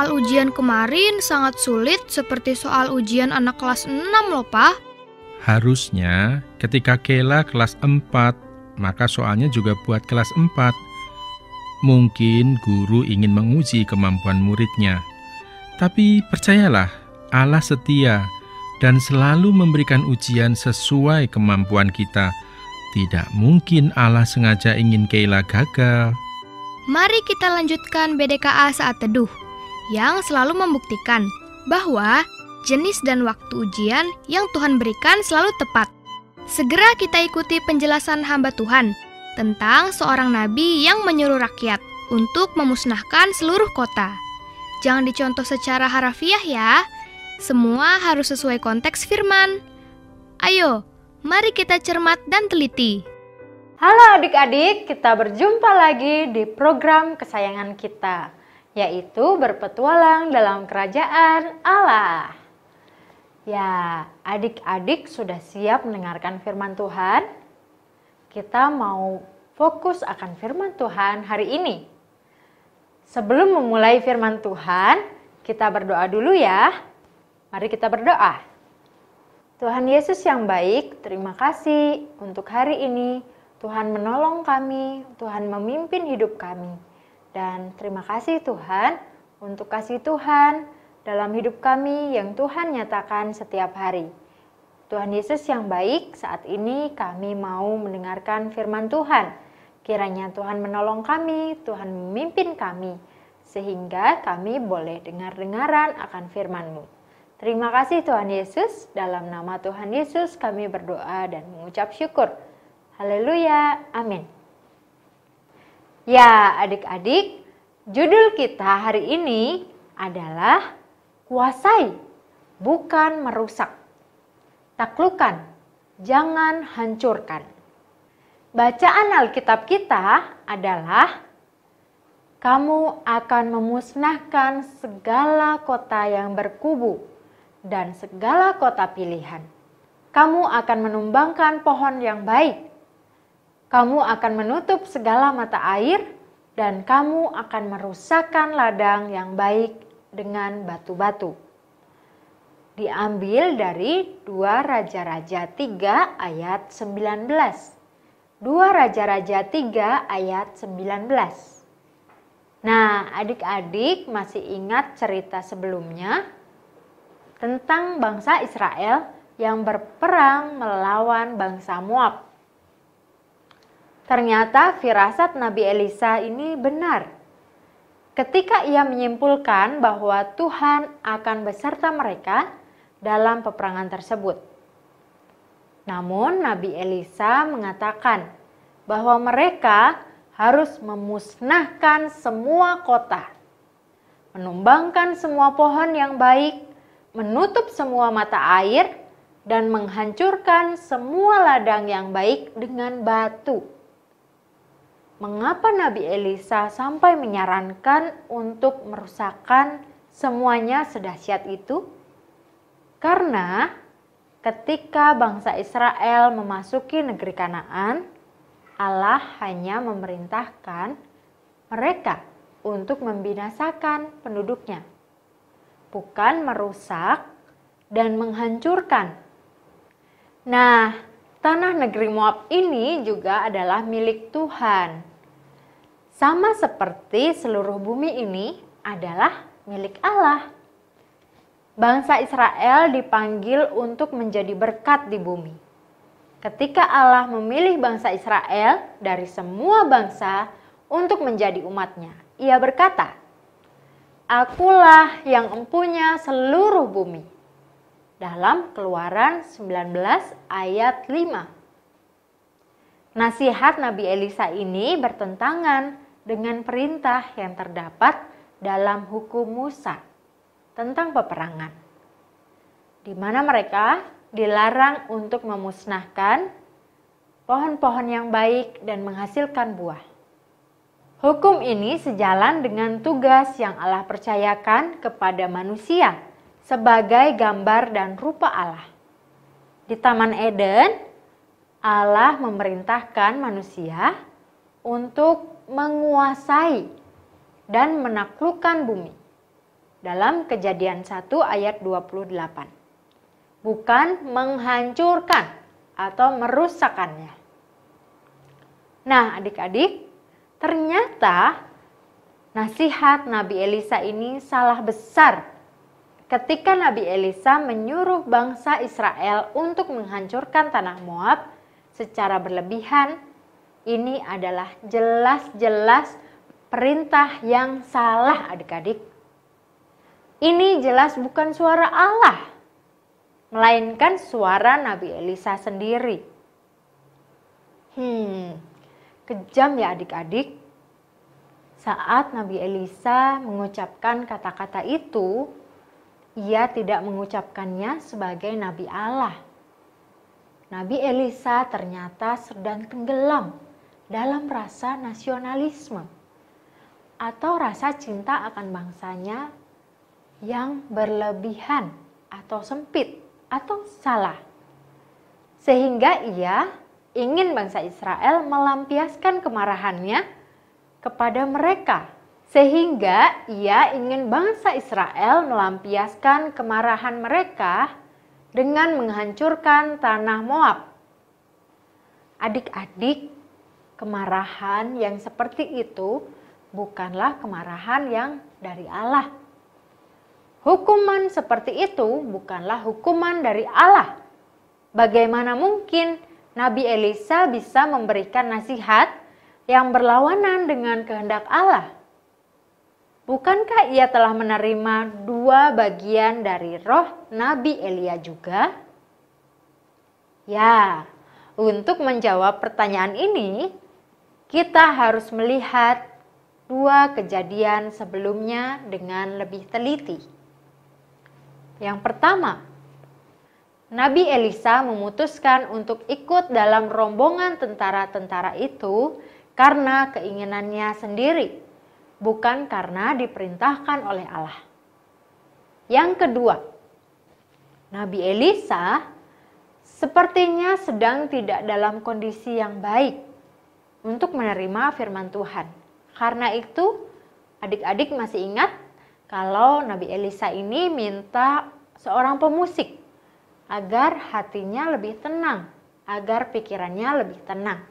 soal ujian kemarin sangat sulit seperti soal ujian anak kelas 6 loh, Pak. Harusnya ketika Kela kelas 4, maka soalnya juga buat kelas 4. Mungkin guru ingin menguji kemampuan muridnya. Tapi percayalah, Allah setia dan selalu memberikan ujian sesuai kemampuan kita. Tidak mungkin Allah sengaja ingin Kela gagal. Mari kita lanjutkan BDKA saat teduh yang selalu membuktikan bahwa jenis dan waktu ujian yang Tuhan berikan selalu tepat. Segera kita ikuti penjelasan hamba Tuhan tentang seorang nabi yang menyuruh rakyat untuk memusnahkan seluruh kota. Jangan dicontoh secara harafiah ya. Semua harus sesuai konteks firman. Ayo, mari kita cermat dan teliti. Halo adik-adik, kita berjumpa lagi di program kesayangan kita, yaitu berpetualang dalam kerajaan Allah. Ya, adik-adik sudah siap mendengarkan firman Tuhan? Kita mau fokus akan firman Tuhan hari ini. Sebelum memulai firman Tuhan, kita berdoa dulu ya. Mari kita berdoa. Tuhan Yesus yang baik, terima kasih untuk hari ini. Tuhan menolong kami, Tuhan memimpin hidup kami. Dan terima kasih Tuhan untuk kasih Tuhan dalam hidup kami yang Tuhan nyatakan setiap hari. Tuhan Yesus yang baik, saat ini kami mau mendengarkan firman Tuhan. Kiranya Tuhan menolong kami, Tuhan memimpin kami, sehingga kami boleh dengar-dengaran akan firman-Mu. Terima kasih Tuhan Yesus, dalam nama Tuhan Yesus kami berdoa dan mengucap syukur. Haleluya, amin. Ya adik-adik, judul kita hari ini adalah kuasai, bukan merusak. Taklukkan, jangan hancurkan. Bacaan Alkitab kita adalah, kamu akan memusnahkan segala kota yang berkubu dan segala kota pilihan. Kamu akan menumbangkan pohon yang baik. Kamu akan menutup segala mata air dan kamu akan merusakkan ladang yang baik dengan batu-batu. Diambil dari 2 Raja-Raja 3 ayat 19. 2 Raja-Raja 3 ayat 19. Nah, adik-adik masih ingat cerita sebelumnya tentang bangsa Israel yang berperang melawan bangsa Moab. Ternyata firasat Nabi Elisa ini benar. Ketika ia menyimpulkan bahwa Tuhan akan beserta mereka dalam peperangan tersebut. Namun Nabi Elisa mengatakan bahwa mereka harus memusnahkan semua kota, menumbangkan semua pohon yang baik, menutup semua mata air, dan menghancurkan semua ladang yang baik dengan batu. Mengapa Nabi Elisa sampai menyarankan untuk merusakkan semuanya sedahsyat itu? Karena ketika bangsa Israel memasuki negeri Kanaan, Allah hanya memerintahkan mereka untuk membinasakan penduduknya, bukan merusak dan menghancurkan. Nah, tanah negeri Moab ini juga adalah milik Tuhan. Sama seperti seluruh bumi ini adalah milik Allah. Bangsa Israel dipanggil untuk menjadi berkat di bumi. Ketika Allah memilih bangsa Israel dari semua bangsa untuk menjadi umatnya, Ia berkata, "Akulah yang empunya seluruh bumi." Dalam Keluaran 19 ayat 5. Nasihat Nabi Elisa ini bertentangan dengan perintah yang terdapat dalam hukum Musa tentang peperangan, di mana mereka dilarang untuk memusnahkan pohon-pohon yang baik dan menghasilkan buah. Hukum ini sejalan dengan tugas yang Allah percayakan kepada manusia sebagai gambar dan rupa Allah. Di Taman Eden, Allah memerintahkan manusia untuk menguasai dan menaklukkan bumi. dalam Kejadian 1 ayat 28. Bukan menghancurkan atau merusakkannya. Nah, adik-adik, ternyata nasihat Nabi Elisa ini salah besar ketika Nabi Elisa menyuruh bangsa Israel untuk menghancurkan tanah Moab secara berlebihan. Ini adalah jelas-jelas perintah yang salah, adik-adik. Ini jelas bukan suara Allah, melainkan suara Nabi Elisa sendiri. Kejam ya adik-adik. Saat Nabi Elisa mengucapkan kata-kata itu, ia tidak mengucapkannya sebagai Nabi Allah. Nabi Elisa ternyata sedang tenggelam dalam rasa nasionalisme atau rasa cinta akan bangsanya yang berlebihan atau sempit atau salah. Sehingga ia ingin bangsa Israel melampiaskan kemarahannya kepada mereka. Sehingga ia ingin bangsa Israel melampiaskan kemarahan mereka dengan menghancurkan tanah Moab. Adik-adik, kemarahan yang seperti itu bukanlah kemarahan yang dari Allah. Hukuman seperti itu bukanlah hukuman dari Allah. Bagaimana mungkin Nabi Elisa bisa memberikan nasihat yang berlawanan dengan kehendak Allah? Bukankah ia telah menerima 2 bagian dari roh Nabi Elia juga? Ya, untuk menjawab pertanyaan ini, kita harus melihat 2 kejadian sebelumnya dengan lebih teliti. Yang pertama, Nabi Elisa memutuskan untuk ikut dalam rombongan tentara-tentara itu karena keinginannya sendiri, bukan karena diperintahkan oleh Allah. Yang kedua, Nabi Elisa sepertinya sedang tidak dalam kondisi yang baik untuk menerima firman Tuhan. Karena itu, adik-adik masih ingat kalau Nabi Elisa ini minta seorang pemusik agar hatinya lebih tenang, agar pikirannya lebih tenang.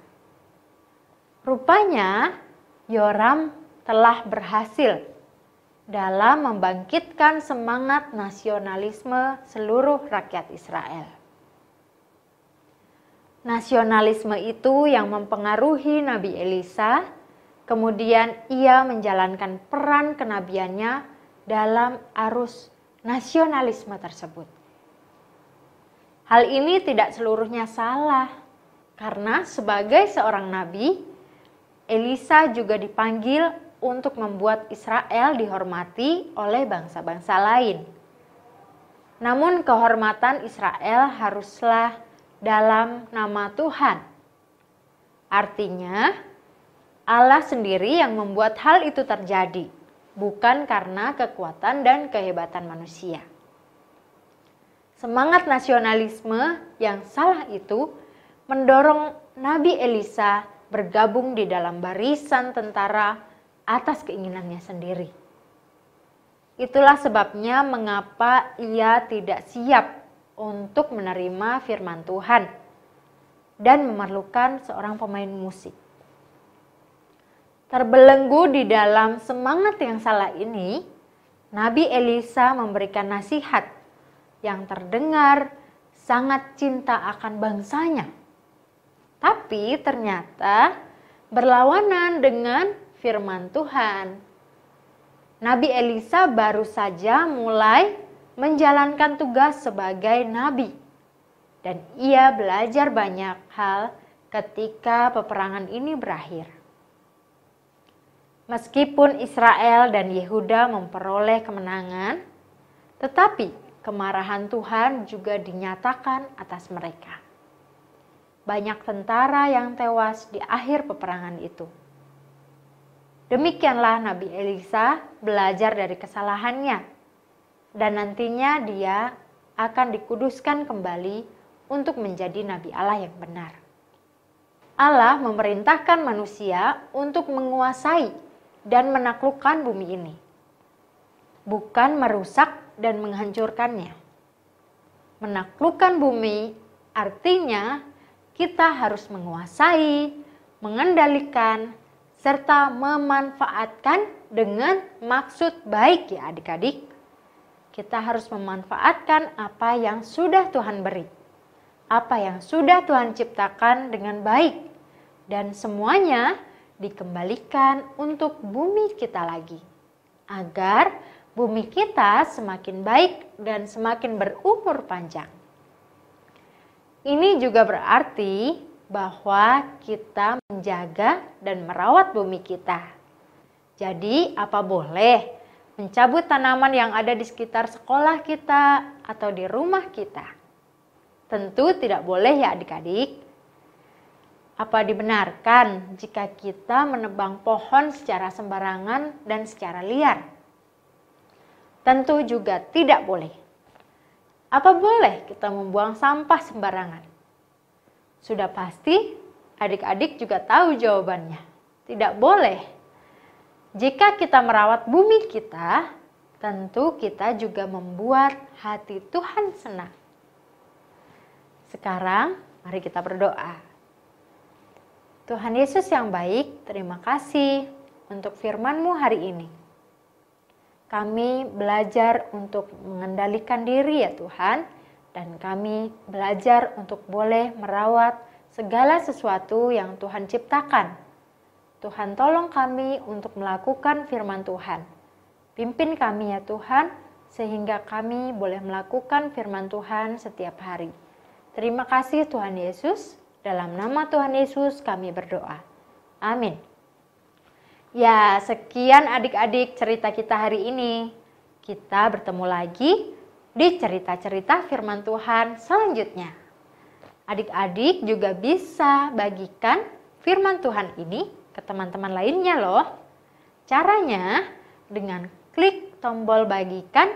Rupanya Yoram telah berhasil dalam membangkitkan semangat nasionalisme seluruh rakyat Israel. Nasionalisme itu yang mempengaruhi Nabi Elisa, kemudian ia menjalankan peran kenabiannya dalam arus nasionalisme tersebut. Hal ini tidak seluruhnya salah, karena sebagai seorang nabi, Elisa juga dipanggil untuk membuat Israel dihormati oleh bangsa-bangsa lain. Namun kehormatan Israel haruslah dalam nama Tuhan. Artinya, Allah sendiri yang membuat hal itu terjadi, bukan karena kekuatan dan kehebatan manusia. Semangat nasionalisme yang salah itu mendorong Nabi Elisa bergabung di dalam barisan tentara atas keinginannya sendiri. Itulah sebabnya mengapa ia tidak siap untuk menerima firman Tuhan dan memerlukan seorang pemain musik. Terbelenggu di dalam semangat yang salah ini, Nabi Elisa memberikan nasihat yang terdengar sangat cinta akan bangsanya. Tapi ternyata berlawanan dengan firman Tuhan. Nabi Elisa baru saja mulai menjalankan tugas sebagai nabi. Dan ia belajar banyak hal ketika peperangan ini berakhir. Meskipun Israel dan Yehuda memperoleh kemenangan, tetapi kemarahan Tuhan juga dinyatakan atas mereka. Banyak tentara yang tewas di akhir peperangan itu. Demikianlah Nabi Elisa belajar dari kesalahannya, dan nantinya dia akan dikuduskan kembali untuk menjadi Nabi Allah yang benar. Allah memerintahkan manusia untuk menguasai dan menaklukkan bumi ini. bukan merusak dan menghancurkannya. Menaklukkan bumi artinya kita harus menguasai, mengendalikan, serta memanfaatkan dengan maksud baik ya adik-adik. Kita harus memanfaatkan apa yang sudah Tuhan beri, apa yang sudah Tuhan ciptakan dengan baik, dan semuanya dikembalikan untuk bumi kita lagi, agar bumi kita semakin baik dan semakin berumur panjang. Ini juga berarti bahwa kita menjaga dan merawat bumi kita. Jadi, apa boleh mencabut tanaman yang ada di sekitar sekolah kita atau di rumah kita? Tentu tidak boleh ya adik-adik. Apa dibenarkan jika kita menebang pohon secara sembarangan dan secara liar? Tentu juga tidak boleh. Apa boleh kita membuang sampah sembarangan? Sudah pasti adik-adik juga tahu jawabannya. Tidak boleh. Jika kita merawat bumi kita, tentu kita juga membuat hati Tuhan senang. Sekarang mari kita berdoa. Tuhan Yesus yang baik, terima kasih untuk firman-Mu hari ini. Kami belajar untuk mengendalikan diri ya Tuhan, dan kami belajar untuk boleh merawat segala sesuatu yang Tuhan ciptakan. Tuhan tolong kami untuk melakukan firman Tuhan. Pimpin kami ya Tuhan, sehingga kami boleh melakukan firman Tuhan setiap hari. Terima kasih Tuhan Yesus, dalam nama Tuhan Yesus kami berdoa. Amin. Ya, sekian adik-adik cerita kita hari ini. Kita bertemu lagi di cerita-cerita firman Tuhan selanjutnya. Adik-adik juga bisa bagikan firman Tuhan ini ke teman-teman lainnya loh. Caranya dengan klik tombol bagikan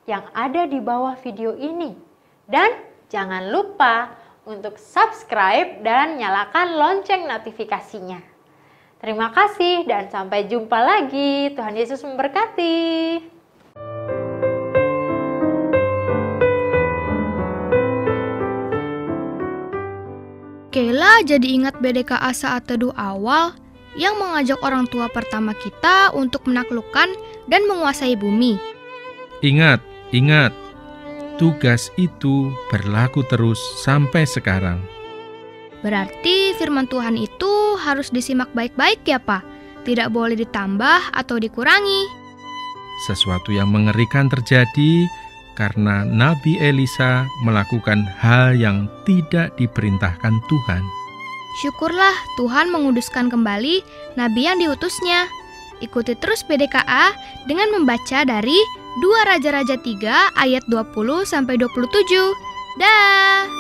yang ada di bawah video ini. Dan jangan lupa untuk subscribe dan nyalakan lonceng notifikasinya. Terima kasih dan sampai jumpa lagi. Tuhan Yesus memberkati. Kayla jadi ingat BDKA saat teduh awal yang mengajak orang tua pertama kita untuk menaklukkan dan menguasai bumi. Ingat, tugas itu berlaku terus sampai sekarang. Berarti firman Tuhan itu harus disimak baik-baik ya Pak? Tidak boleh ditambah atau dikurangi. Sesuatu yang mengerikan terjadi karena Nabi Elisa melakukan hal yang tidak diperintahkan Tuhan. Syukurlah Tuhan menguduskan kembali Nabi yang diutusnya. Ikuti terus BDKA dengan membaca dari 2 Raja-Raja 3 ayat 20-27. Dah!